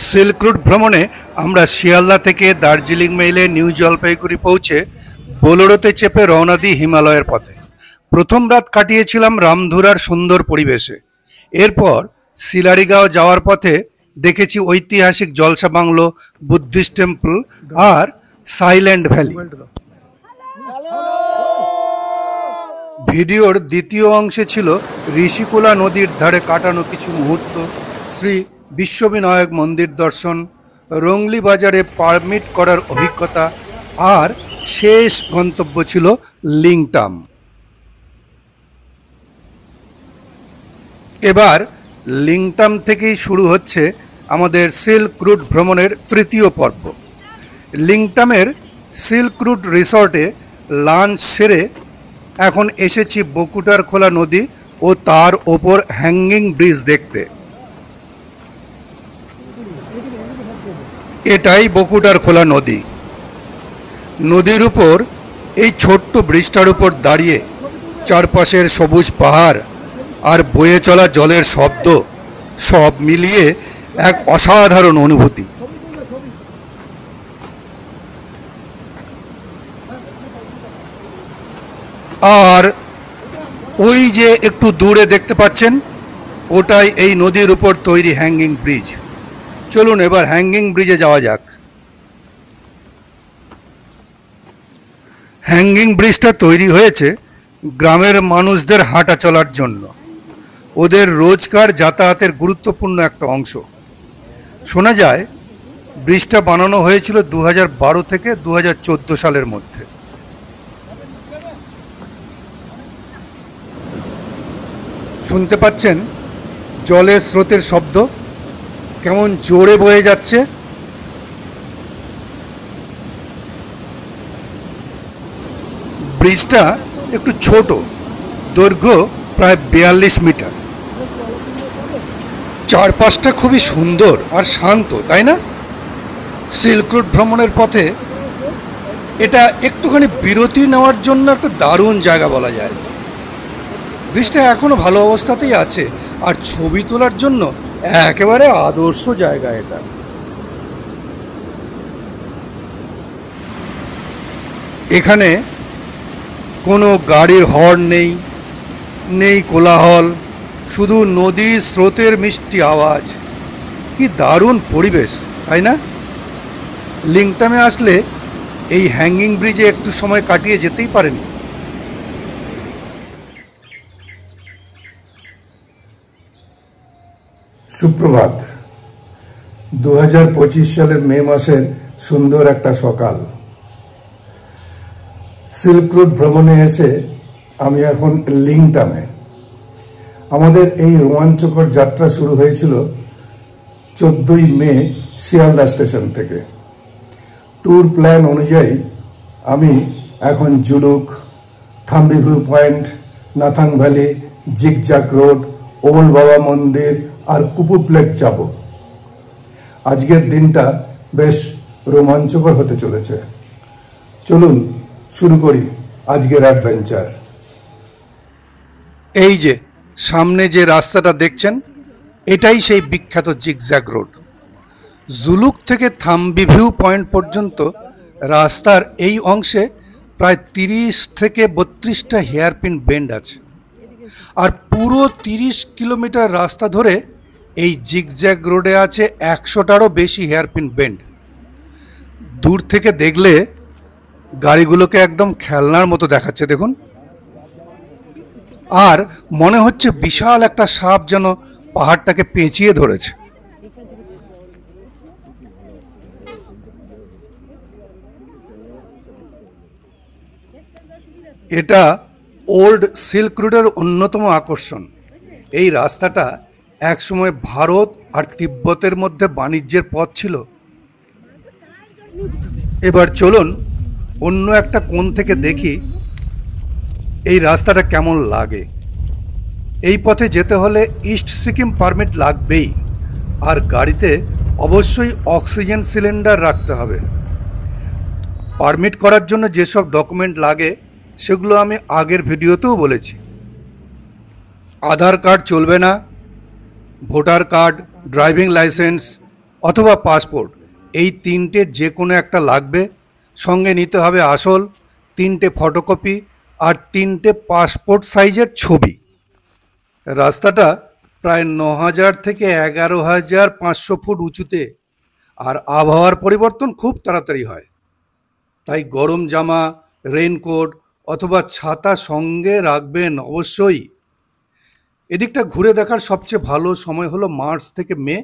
Silk route ভ্রমণে আমরা শিয়ালদা থেকে দার্জিলিং মেইলে নিউ জলপাইগুড়ি পৌঁছে বোলেরোতে চেপে রওনা দিই হিমালয়ের পথে। প্রথম রাত কাটিয়েছিলাম রামধুরার সুন্দর পরিবেশে। এরপর শিলারিগাঁও যাওয়ার পথে দেখেছি ঐতিহাসিক জলসা বাংলো, বুদ্ধিস্ট টেম্পল আর সাইল্যান্ড ভ্যালি। ভিডিওর দ্বিতীয় অংশে ছিল ঋষিকোলা নদীর ধারে কাটানো কিছু মুহূর্ত, শ্রী বিশ্ববিনায়ক মন্দির দর্শন, রংলি বাজারে পারমিট করার অভিজ্ঞতা, আর শেষ গন্তব্য ছিল লিংটাম। এবার লিংটাম থেকেই শুরু হচ্ছে আমাদের সিল্ক রুট ভ্রমণের তৃতীয় পর্ব। লিংটামের সিল্ক রুট রিসর্টে লাঞ্চ সেরে এখন এসেছি বকুটার খোলা নদী ও তার ওপর হ্যাঙ্গিং ব্রিজ দেখতে। এটাই বকুটার খোলা নদী। নদীর উপর এই ছোট্ট ব্রিজটার উপর দাঁড়িয়ে চারপাশের সবুজ পাহাড় আর বয়ে চলা জলের শব্দ সব মিলিয়ে এক অসাধারণ অনুভূতি। আর ওই যে একটু দূরে দেখতে পাচ্ছেন, ওটাই এই নদীর উপর তৈরি হ্যাঙ্গিং ব্রিজ। চলুন এবার হ্যাঙ্গিং ব্রিজে যাওয়া যাক। হ্যাঙ্গিং ব্রিজটা তৈরি হয়েছে গ্রামের মানুষদের হাঁটা চলার জন্য। ওদের রোজকার যাতায়াতের গুরুত্বপূর্ণ একটা অংশ। শোনা যায় ব্রিজটা বানানো হয়েছিল 2012 থেকে 2014 সালের মধ্যে। শুনতে পাচ্ছেন জলের স্রোতের শব্দ কেমন জোরে বয়ে যাচ্ছে। ব্রিজটা একটু ছোট, দৈর্ঘ্য প্রায় 42 মিটার। চারপাশটা খুবই সুন্দর আর শান্ত, তাই না? সিল্ক রুট ভ্রমণের পথে এটা একটুখানি বিরতি নেওয়ার জন্য একটা দারুণ জায়গা বলা যায়। ব্রিজটা এখনো ভালো অবস্থাতেই আছে আর ছবি তোলার জন্য একেবারে আদর্শ জায়গা এটা। এখানে কোনো গাড়ির হর্ন নেই, নেই কোলাহল, শুধু নদীর স্রোতের মিষ্টি আওয়াজ। কি দারুণ পরিবেশ, তাই না? লিংটামে আসলে এই হ্যাঙ্গিং ব্রিজে একটু সময় কাটিয়ে যেতেই পারেন। সুপ্রভাত। 2025 সালের মে মাসের সুন্দর একটা সকাল। সিল্ক রুট ভ্রমণে এসে আমি এখন লিংটামে। আমাদের এই রোমাঞ্চকর যাত্রা শুরু হয়েছিল 14ই মে শিয়ালদা স্টেশন থেকে। ট্যুর প্ল্যান অনুযায়ী আমি এখন Zuluk, Thambi view point, Nathang valley, zigzag road, old বাবা মন্দির আর কুপুর প্লেট যাব। আজকের দিনটা বেশ রোমাঞ্চকর হতে চলেছে। চলুন শুরু করি আজকের অ্যাডভেঞ্চার। এই যে সামনে যে রাস্তাটা দেখছেন, এটাই সেই বিখ্যাত জিগজ্যাগ রোড। জুলুক থেকে থাম্বি ভিউ পয়েন্ট পর্যন্ত রাস্তার এই অংশে প্রায় 30 থেকে 32টা হেয়ারপিন বেন্ড আছে। আর পুরো 30 কিলোমিটার রাস্তা ধরে এই জিগজ্যাগ রোডে আছে 100টারও বেশি হেয়ারপিন বেন্ড। দূর থেকে দেখলে গাড়িগুলোকে একদম খেলনার মতো দেখাচ্ছে, দেখুন। আর মনে হচ্ছে বিশাল একটা সাপ যেন পাহাড়টাকে পেঁচিয়ে ধরেছে। এটা ওল্ড সিল্ক রুটের অন্যতম আকর্ষণ। এই রাস্তাটা একসময় ভারত আর তিব্বতের মধ্যে বাণিজ্যের পথ ছিল। এবার চলুন অন্য একটা কোণ থেকে দেখি এই রাস্তাটা কেমন লাগে। এই পথে যেতে হলে ইস্ট সিকিম পারমিট লাগবেই, আর গাড়িতে অবশ্যই অক্সিজেন সিলিন্ডার রাখতে হবে। পারমিট করার জন্য যেসব ডকুমেন্ট লাগে সেগুলো আমি আগের ভিডিওতেও বলেছি। আধার কার্ড চলবে না, ভোটার কার্ড, ড্রাইভিং লাইসেন্স, অথবা পাসপোর্ট, এই তিনটের যে কোনো একটা লাগবে। সঙ্গে নিতে হবে আসল, 3টে ফটোকপি আর 3টে পাসপোর্ট সাইজের ছবি। রাস্তাটা প্রায় 9,000 থেকে 11,500 ফুট উঁচুতে, আর আবহাওয়ার পরিবর্তন খুব তাড়াতাড়ি হয়। তাই গরম জামা, রেইনকোট অথবা ছাতা সঙ্গে রাখবেন অবশ্যই। এদিকটা ঘুরে দেখার সবচেয়ে ভালো সময় হলো মার্চ থেকে মে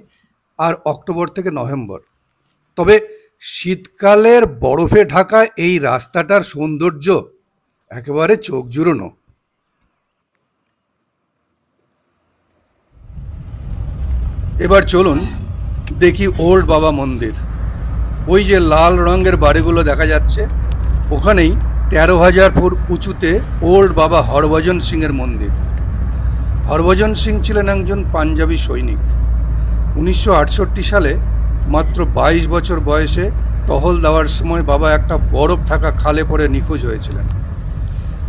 আর অক্টোবর থেকে নভেম্বর। তবে শীতকালের বরফে ঢাকা এই রাস্তাটার সৌন্দর্য একেবারে চোখ জুড়োনো। এবার চলুন দেখি ওল্ড বাবা মন্দির। ওই যে লাল রঙের বাড়িগুলো দেখা যাচ্ছে, ওখানেই 13,000 ফুট উঁচুতে ওল্ড বাবা হরভজন সিংয়ের মন্দির। হরভজন সিং ছিলেন একজন পাঞ্জাবি সৈনিক। 1968 সালে মাত্র 22 বছর বয়সে টহল দেওয়ার সময় বাবা একটা বরফ ঢাকা খালে পড়ে নিখোঁজ হয়েছিলেন।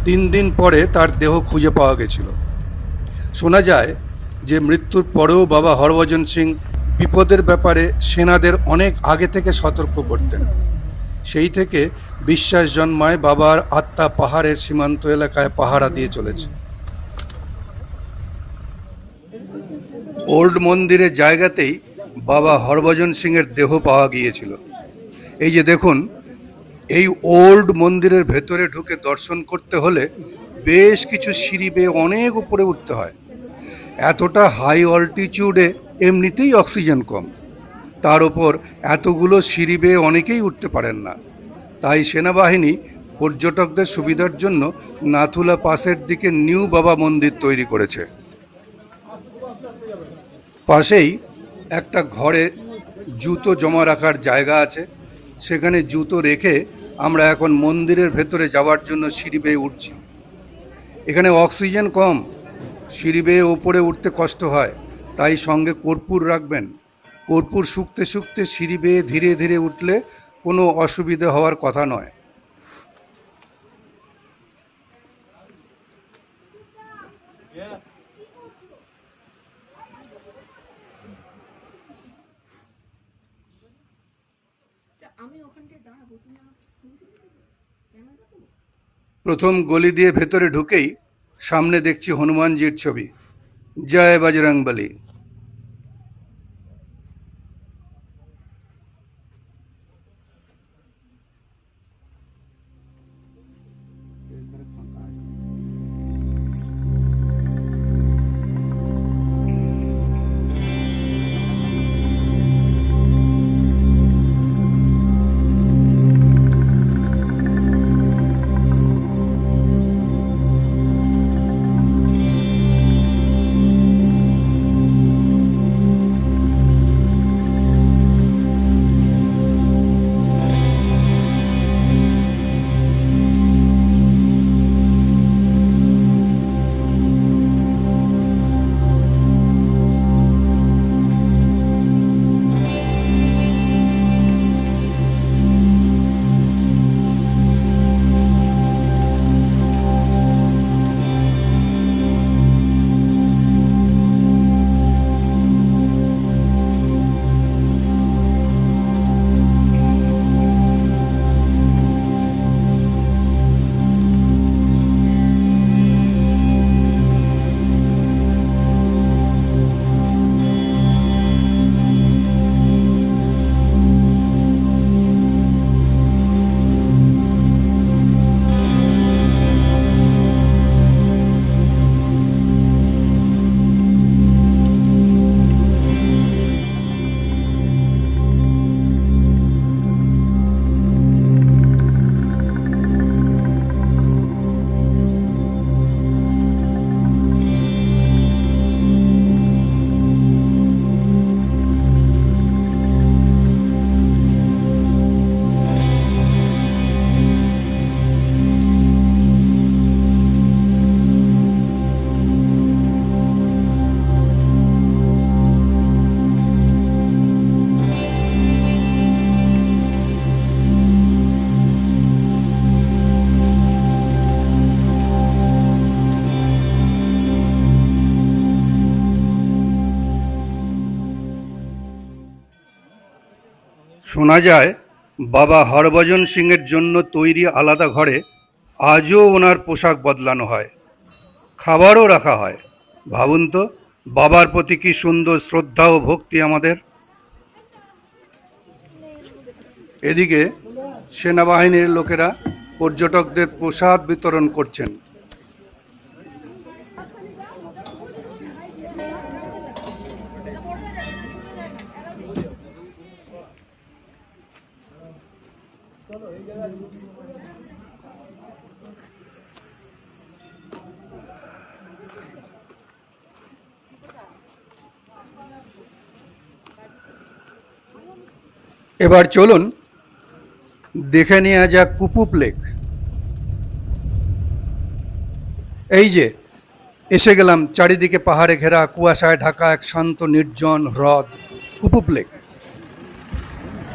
3 দিন পরে তার দেহ খুঁজে পাওয়া গেছিল। শোনা যায় যে মৃত্যুর পরেও বাবা হরভজন সিং বিপদের ব্যাপারে সেনাদের অনেক আগে থেকে সতর্ক করতেন। সেই থেকে বিশ্বাস জন্মায় বাবার আত্মা পাহাড়ের সীমান্ত এলাকায় পাহারা দিয়ে চলেছে। ওল্ড মন্দিরের জায়গাতেই বাবা হরভজন সিংয়ের দেহ পাওয়া গিয়েছিল। এই যে দেখুন, এই ওল্ড মন্দিরের ভেতরে ঢুকে দর্শন করতে হলে বেশ কিছু সিঁড়ি বেয়ে অনেক উপরে উঠতে হয়। এতটা হাই অল্টিটিউডে এমনিতেই অক্সিজেন কম, তার ওপর এতগুলো সিঁড়ি বেয়ে অনেকেই উঠতে পারেন না। তাই সেনাবাহিনী পর্যটকদের সুবিধার জন্য নাথুলা পাসের দিকে নিউ বাবা মন্দির তৈরি করেছে। পাশেই একটা ঘরে জুতো জমা রাখার জায়গা আছে, সেখানে জুতো রেখে আমরা এখন মন্দিরের ভেতরে যাওয়ার জন্য সিঁড়ি বেয়ে উঠছি। এখানে অক্সিজেন কম, সিঁড়ি বেয়ে ওপরে উঠতে কষ্ট হয়, তাই সঙ্গে কর্পূর রাখবেন। কর্পূর শুকতে শুকতে সিঁড়ি বেয়ে ধীরে ধীরে উঠলে কোনো অসুবিধা হওয়ার কথা নয়। প্রথম গলি দিয়ে ভেতরে ঢুকেই সামনে দেখছি হনুমানজির ছবি। জয় বজরংবলী। শোনা যায় বাবা হরভজন সিংয়ের জন্য তৈরি আলাদা ঘরে আজও ওনার পোশাক বদলানো হয়, খাবারও রাখা হয়। ভাবুন তো, বাবার প্রতি কি সুন্দর শ্রদ্ধা ও ভক্তি আমাদের। এদিকে সেনাবাহিনীর লোকেরা পর্যটকদের প্রসাদ বিতরণ করছেন। এবার চলুন দেখে নেওয়া যাক কুপুপ লেক। এই যে এসে গেলাম চারিদিকে পাহাড়ে ঘেরা, কুয়াশায় ঢাকা এক শান্ত নির্জন হ্রদ কুপুপ লেক।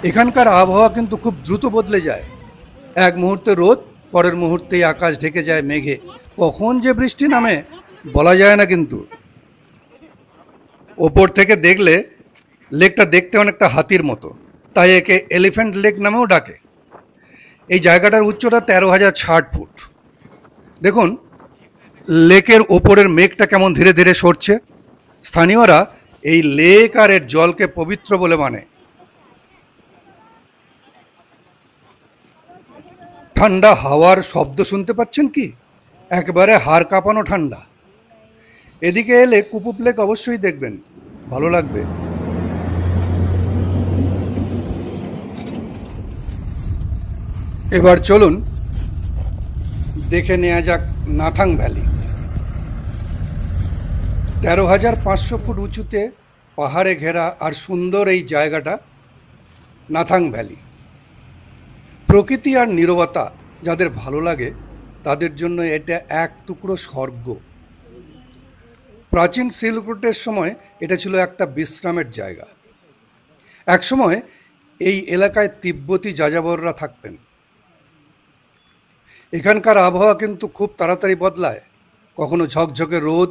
এখানকার আবহাওয়া কিন্তু খুব দ্রুত বদলে যায়। এক মুহূর্তে রোদ, পরের মুহূর্তেই আকাশ ঢেকে যায় মেঘে। কখন যে বৃষ্টি নামে বলা যায় না। কিন্তু ওপর থেকে দেখলে লেকটা দেখতে অনেকটা হাতির মতো, তাই একে এলিফ্যান্ট লেক নামেও ডাকে। এই জায়গাটার উচ্চতা 13,060 ফুট। দেখুন লেকের ওপরের মেঘটা কেমন ধীরে ধীরে সরছে। স্থানীয়রা এই লেক আর এর জলকে পবিত্র বলে মানে। ঠান্ডা হাওয়ার শব্দ শুনতে পাচ্ছেন কি? একবারে হাড় কাঁপানো ঠান্ডা। এদিকে এলে কুপুপ লেক অবশ্যই দেখবেন, ভালো লাগবে। এবার চলুন দেখে নেওয়া যাক নাথাং ভ্যালি। 13,500 ফুট উঁচুতে পাহাড়ে ঘেরা আর সুন্দর এই জায়গাটা নাথাং ভ্যালি। প্রকৃতি আর নীরবতা যাদের ভালো লাগে তাদের জন্য এটা এক টুকরো স্বর্গ। প্রাচীন সিল্ক রুটের সময় এটা ছিল একটা বিশ্রামের জায়গা। একসময় এই এলাকায় তিব্বতী যাযাবররা থাকতেন। এখানকার আবহাওয়া কিন্তু খুব তাড়াতাড়ি বদলায়। কখনো ঝকঝকে রোদ,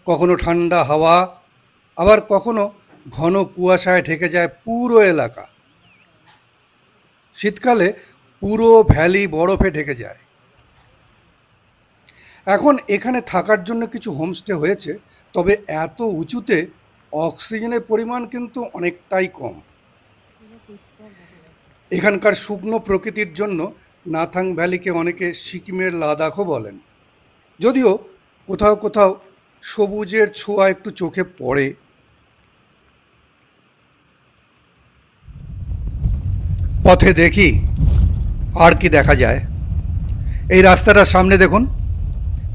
কখনো ঠান্ডা হাওয়া, আবার কখনো ঘন কুয়াশায় ঢেকে যায় পুরো এলাকা। শীতকালে পুরো ভ্যালি বরফে ঢেকে যায়। এখন এখানে থাকার জন্য কিছু হোমস্টে হয়েছে, তবে এত উঁচুতে অক্সিজেনের পরিমাণ কিন্তু অনেকটাই কম। এখানকার শুকনো প্রকৃতির জন্য নাথাং ভ্যালিকে অনেকে সিকিমের লাদাখও বলেন। যদিও কোথাও কোথাও সবুজের ছোঁয়া একটু চোখে পড়ে। পথে দেখি আর কি দেখা যায়। এই রাস্তাটার সামনে দেখুন,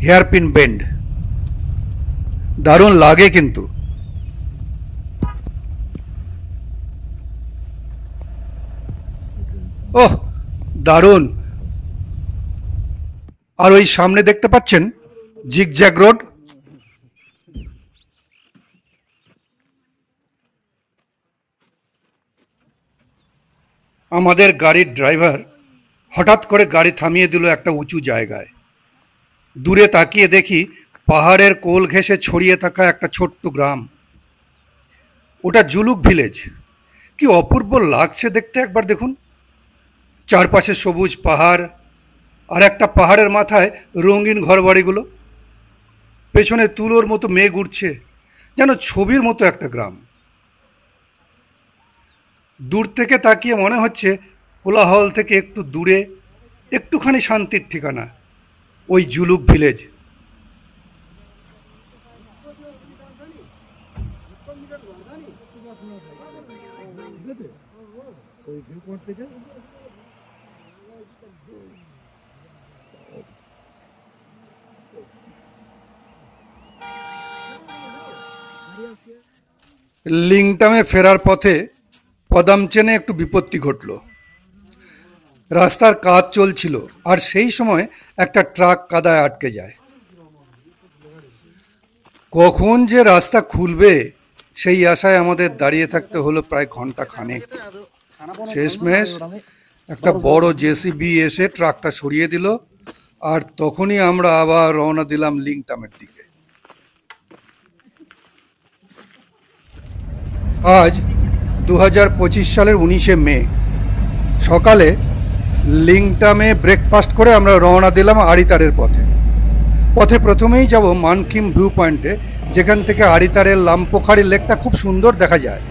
হেয়ারপিন বেন্ড, দারুণ লাগে কিন্তু। ওহ দারুণ। আর ওই সামনে দেখতে পাচ্ছেন জিগজ্যাগ রোড। আমাদের গাড়ির ড্রাইভার হঠাৎ করে গাড়ি থামিয়ে দিল একটা উঁচু জায়গায়। দূরে তাকিয়ে দেখি পাহাড়ের কোল ঘেঁষে ছড়িয়ে থাকা একটা ছোট্ট গ্রাম। ওটা জুলুক ভিলেজ। কি অপূর্ব লাগছে দেখতে, একবার দেখুন। চারপাশে সবুজ পাহাড়, আর একটা পাহাড়ের মাথায় রঙিন ঘরবাড়িগুলো। পেছনে তুলোর মতো মেঘ উঠছে, যেন ছবির মতো একটা গ্রাম। দূর থেকে তাকিয়ে মনে হচ্ছে কোলাহল থেকে একটু দূরে একটুখানি শান্তির ঠিকানা, ওই জুলুক ভিলেজ। লিংটামে ফেরার পথে পদামচেনে একটু বিপত্তি ঘটল। রাস্তার কাজ চলছিল, আর সেই সময় একটা ট্রাক কাদায় আটকে যায়। কখন যে রাস্তা খুলবে সেই আশায় আমাদের দাঁড়িয়ে থাকতে হলো প্রায় ঘন্টা খানেক। শেষমেশ একটা বড় জেসিবি এসে ট্রাকটা সরিয়ে দিল, আর তখনই আমরা আবার রওনা দিলাম লিংটামের দিকে। আজ 2025 সালের 19শে মে সকালে লিংটামে ব্রেকফাস্ট করে আমরা রওনা দিলাম আড়িতারের পথে প্রথমেই যাব মানকিম ভিউ পয়েন্টে, যেখান থেকে আড়িতারের লামপোখারি লেকটা খুব সুন্দর দেখা যায়।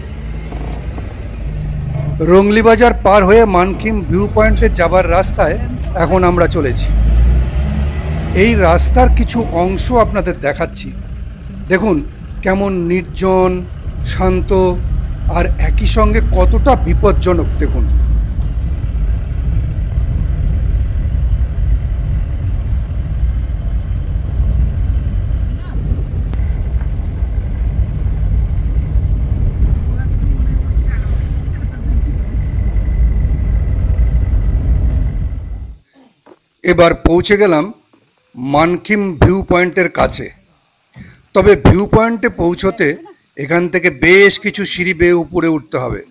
রংলি বাজার পার হয়ে মানকিম ভিউ পয়েন্টে যাবার রাস্তায় এখন আমরা চলেছি। এই রাস্তার কিছু অংশ আপনাদের দেখাচ্ছি। দেখুন কেমন নির্জন, শান্ত আর একই সঙ্গে কতটা বিপজ্জনক দেখুন। এবার পৌঁছে গেলাম মানকিম ভিউ পয়েন্টের কাছে। তবে ভিউ পয়েন্টে পৌঁছতে এখান থেকে বেশ কিছু সিঁড়ি বেয়ে উপরে উঠতে হবে।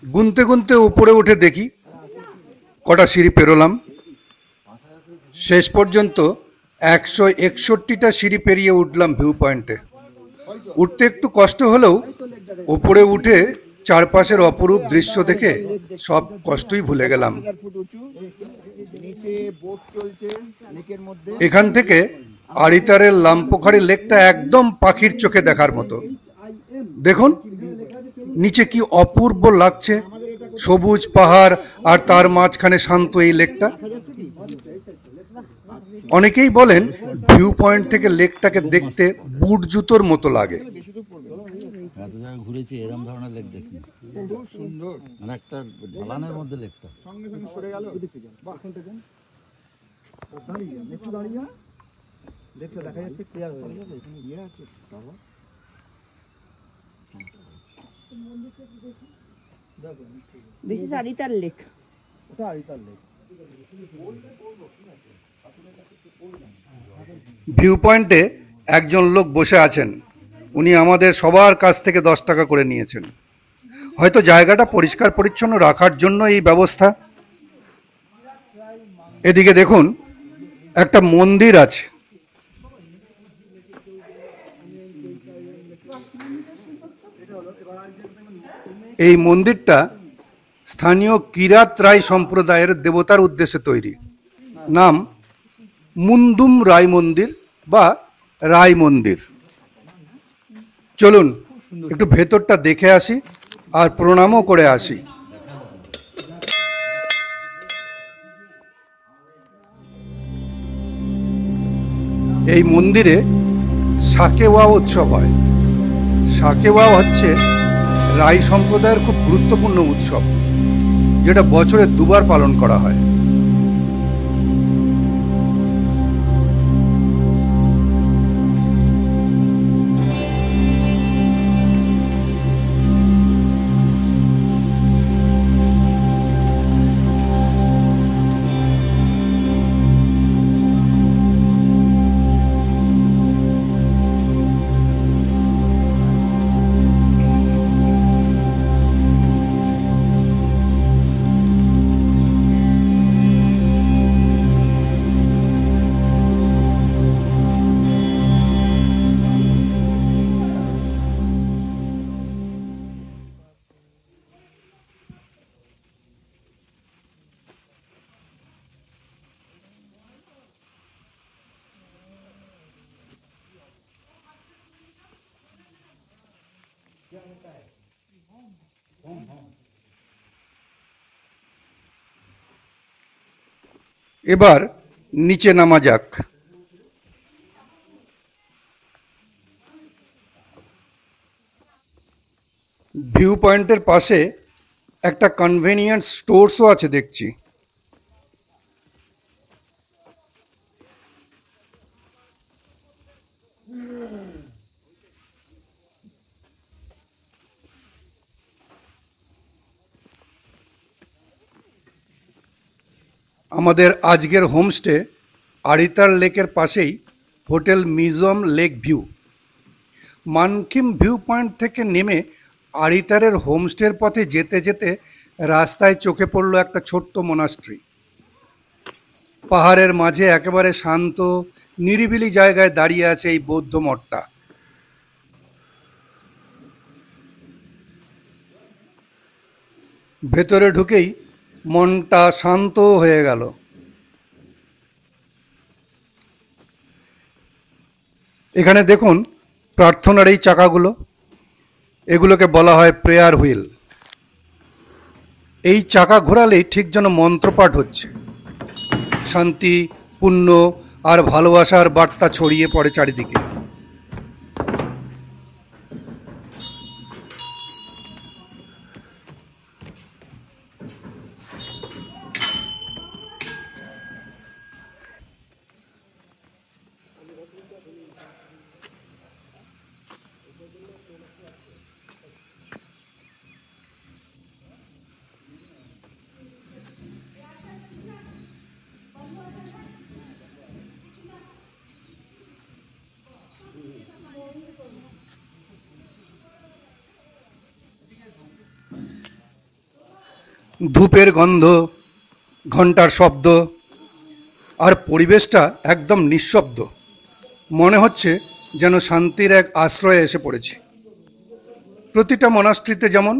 গুনতে গুনতে উপরে উঠে দেখি কটা সিঁড়ি পেরোলাম। শেষ পর্যন্ত 161টা সিঁড়ি পেরিয়ে উঠলাম ভিউ পয়েন্টে। উঠতে একটু কষ্ট হলেও উপরে উঠে চারপাশের অপরূপ দৃশ্য দেখে সব কষ্টই ভুলে গেলাম। এখান থেকে আড়িতারের লামপোখারি লেকটা একদম পাখির চোখে দেখার মতো। দেখুন নিচে কি অপূর্ব লাগছে, সবুজ পাহাড় আর তার মাঝখানে শান্ত এই লেকটা। অনেকেই বলেন ভিউ পয়েন্ট থেকে লেকটাকে দেখতে বুট জুতোর মতো লাগে। ঘুরেছি এরকম ধরনের লেক দেখি, খুব সুন্দর, মানে একটা ঢালানের মধ্যে লেকটা সঙ্গে সঙ্গে সরে গেল। লেকটা দেখা যাচ্ছে, ক্লিয়ার হয়ে যাবে। এখানে ইয়ে আছে বাবা, দিস ইজ আড়িতার লেক। ওটা আড়িতার লেক। ভিউ পয়েন্টে একজন লোক বসে আছেন, উনি আমাদের সবার কাছ থেকে 10 টাকা করে নিয়েছেন। হয়তো জায়গাটা পরিষ্কার পরিচ্ছন্ন রাখার জন্য এই ব্যবস্থা। এদিকে দেখুন একটা মন্দির আছে। এই মন্দিরটা স্থানীয় কিরাত রায় সম্প্রদায়ের দেবতার উদ্দেশ্যে তৈরি। নাম মুন্দুম রায় মন্দির বা রায় মন্দির। চলুন একটু ভেতরটা দেখে আসি আর প্রণামও করে আসি। এই মন্দিরে সাকেওয়া উৎসব হয়। সাকেওয়া হচ্ছে রাই সম্প্রদায়ের খুব গুরুত্বপূর্ণ উৎসব, যেটা বছরে 2বার পালন করা হয়। এবার নিচে নামা যাক। ভিউ পয়েন্টের পাশে একটা কনভেনিয়েন্স স্টোরসও আছে দেখছি। আমাদের আজকের হোমস্টে আড়িতার লেকের পাশেই hotel museum lake view. Mankhim view point থেকে নেমে আড়িতারের হোমস্টের পথে যেতে যেতে রাস্তায় চোখে পড়ল একটা ছোট্ট মোনাস্ট্রি। পাহাড়ের মাঝে একেবারে শান্ত নিরিবিলি জায়গায় দাঁড়িয়ে আছে এই বৌদ্ধ মঠটা। ভেতরে ঢুকেই মনটা শান্ত হয়ে গেল। এখানে দেখুন প্রার্থনার এই চাকাগুলো, এগুলোকে বলা হয় প্রেয়ার হুইল। এই চাকা ঘোরালেই ঠিক যেন মন্ত্রপাঠ হচ্ছে, শান্তি, পুণ্য আর ভালোবাসার বার্তা ছড়িয়ে পড়ে চারিদিকে। ধূপের গন্ধ, ঘন্টার শব্দ আর পরিবেশটা একদম নিঃশব্দ। মনে হচ্ছে যেন শান্তির এক আশ্রয়ে এসে পড়েছি। প্রতিটা মনাস্ট্রিতে যেমন,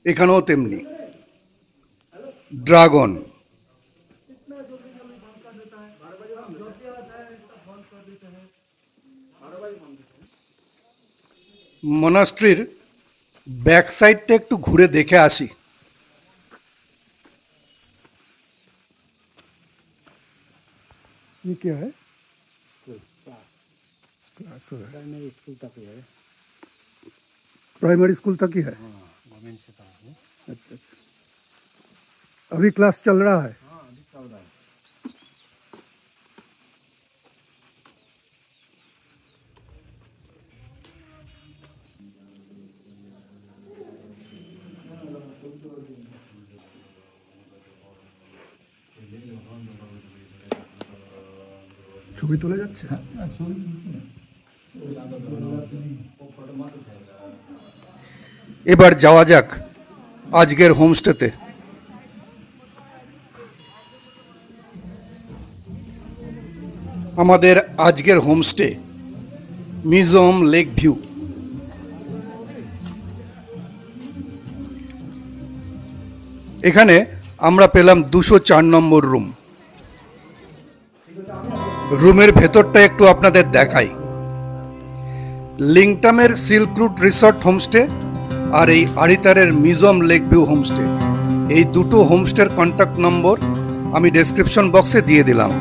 এখানেও তেমনি। ড্রাগন, মনাস্ট্রির ব্যাক সাইডটা একটু ঘুরে দেখে আসি। ये क्या है? स्कूल क्लास क्लास है, प्राइमरी स्कूल तक ही है। प्राइमरी स्कूल तक ही है। हाँ गवर्नमेंट से तरफ से। अच्छा अच्छा, अभी क्लास चल रहा है। हाँ अभी चल रहा है। ছবি তোলা যাচ্ছে। এবার যাওয়া যাক আজকের হোমস্টেতে। আমাদের আজকের হোমস্টে মিজোম লেক ভিউ। এখানে আমরা পেলাম 204 নম্বর রুম। রুমের ভেতরটা একটু আপনাদের দেখাই। লিংটামের সিল্ক রুট রিসর্ট হোমস্টে আর এই আড়িতারের মিজোম লেক ভিউ হোমস্টে, এই দুটো হোমস্টের কন্ট্যাক্ট নম্বর আমি ডেসক্রিপশন বক্সে দিয়ে দিলাম।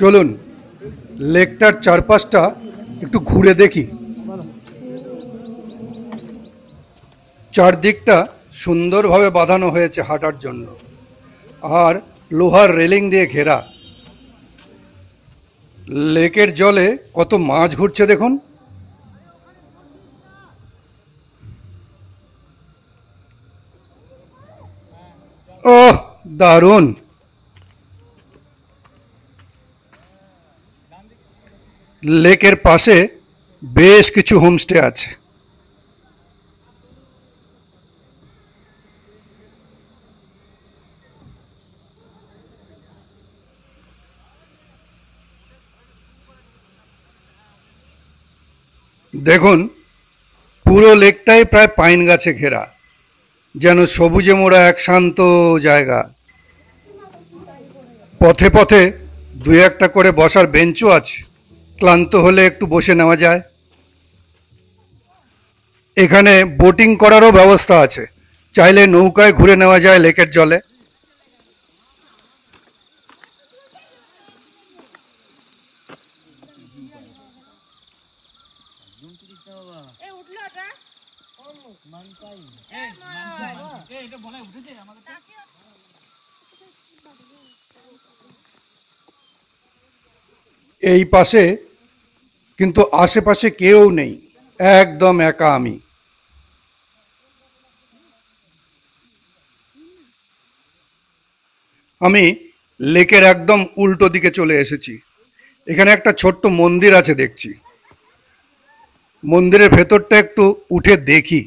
চলুন লেকটার চারপাশটা একটু ঘুরে দেখি। চারদিকটা সুন্দরভাবে বাঁধানো হয়েছে হাঁটার জন্য, আর লোহার রেলিং দিয়ে ঘেরা। লেকের জলে কত মাছ ঘুরছে দেখুন। ওহ, দারুণ! লেকের পাশে বেশ কিছু হোমস্টে আছে। দেখুন পুরো লেকটাই প্রায় পাইন গাছে ঘেরা, যেন সবুজে মোড়া এক শান্ত জায়গা। পথে পথে দু একটা করে বসার বেঞ্চও আছে, ক্লান্ত হলে একটু বসে নেওয়া যায়। এখানে বোটিং করারও ব্যবস্থা আছে, চাইলে নৌকায় ঘুরে নেওয়া যায় লেকের জলে। এই পাশে কিন্তু আশেপাশে কেউ নেই, একদম একা আমি। আমি লেকের একদম উল্টো দিকে চলে এসেছি। এখানে একটা ছোট্ট মন্দির আছে দেখছি। মন্দিরের ভেতরটা একটু উঠে দেখি।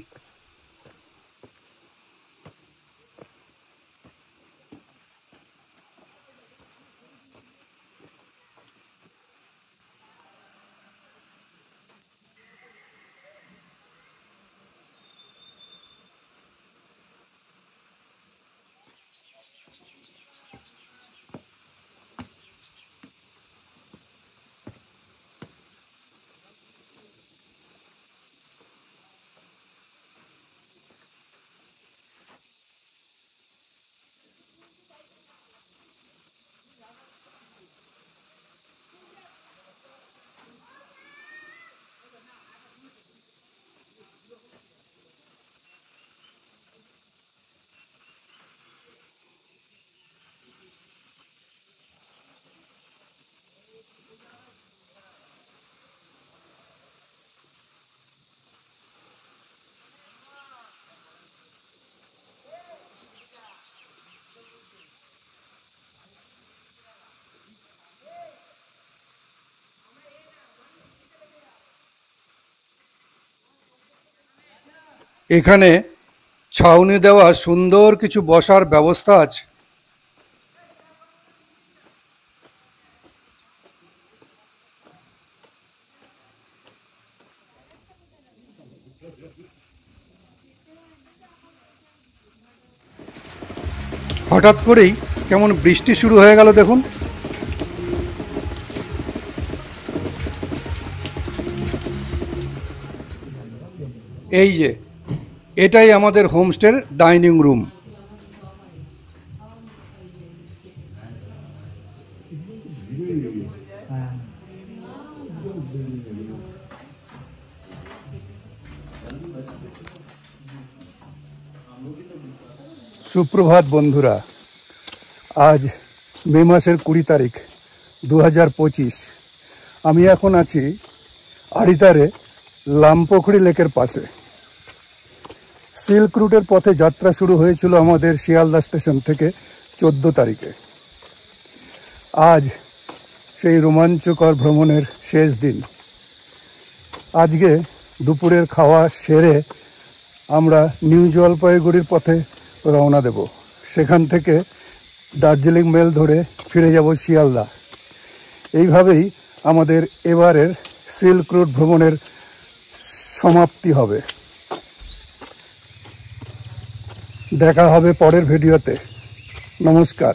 এখানে ছাউনি দেওয়া সুন্দর কিছু বসার ব্যবস্থা আছে। হঠাৎ করেই কেমন বৃষ্টি শুরু হয়ে গেল দেখুন। এই যে এটাই আমাদের হোমস্টের ডাইনিং রুম। সুপ্রভাত বন্ধুরা, আজ মে মাসের 20 তারিখ 2025। আমি এখন আছি আড়িতারে লামপোখরি লেকের পাশে। সিল্ক রুটের পথে যাত্রা শুরু হয়েছিল আমাদের শিয়ালদা স্টেশন থেকে 14 তারিখে। আজ সেই রোমাঞ্চকর ভ্রমণের শেষ দিন। আজকে দুপুরের খাওয়া সেরে আমরা নিউ জলপাইগুড়ির পথে রওনা দেব। সেখান থেকে দার্জিলিং মেল ধরে ফিরে যাব শিয়ালদা। এইভাবেই আমাদের এবারের সিল্ক রুট ভ্রমণের সমাপ্তি হবে। দেখা হবে পরের ভিডিওতে। নমস্কার।